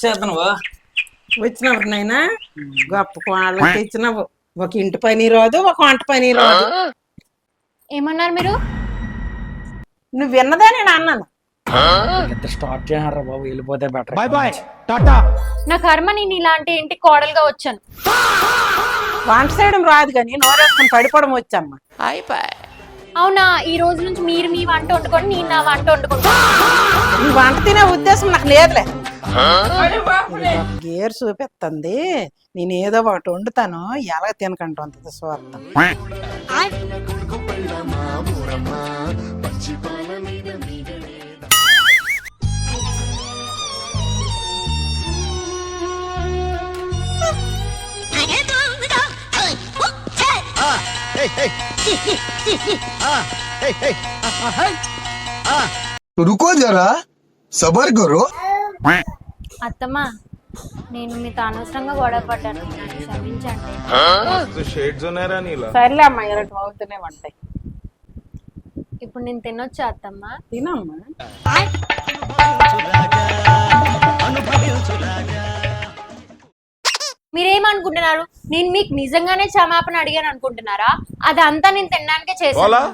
చేతనువా వచ్చినప్పుడు నైనా గొప్ప వాళ్ళకి ఇచ్చినావు. ఒక ఇంటి పని రాదు, ఒక వంట పని రాదు. ఏమన్నారు మీరు? నువ్వు విన్నదా నేను అన్నాను. స్టార్ట్ చేయాలరా బాబు, వెళ్ళిపోతే బెటర్. Bye bye Tata. నా కర్మ, నేను ఇలాంటి ఇంటికి కోడలుగా వచ్చాను. వంట చేయడం రాదు కానీ నోరేసుకుని పడిపోవడం వచ్చమ్మా. అవునా? ఈ రోజు నుంచి మీరు మీ వంట వండుకొని నేను నా వంట వండుకుంటాను. నీ వంట తినే ఉద్దేశం నాకు లేదులే. గేర్ చూపిస్తుంది, నేను ఏదో ఒకటి వండుతాను. ఎలా తినకంటుంది స్వార్థం. रुको जरा सबर करो. అత్తమ్మా, నేను మీతో అనవసరంగా గొడవ పడ్డాను, నన్ను క్షమించండి. సర్లే అమ్మా, ఇరటి అవుతూనే వంటాయి. ఇప్పుడు నేను తినొచ్చా అత్తమ్మా? తినమ్మా. మీరేమనుకుంటున్నారు? నేను మీకు నిజంగానే క్షమాపణ అడిగాను అనుకుంటున్నారా? అదంతా నేను తినడానికే చేశాను.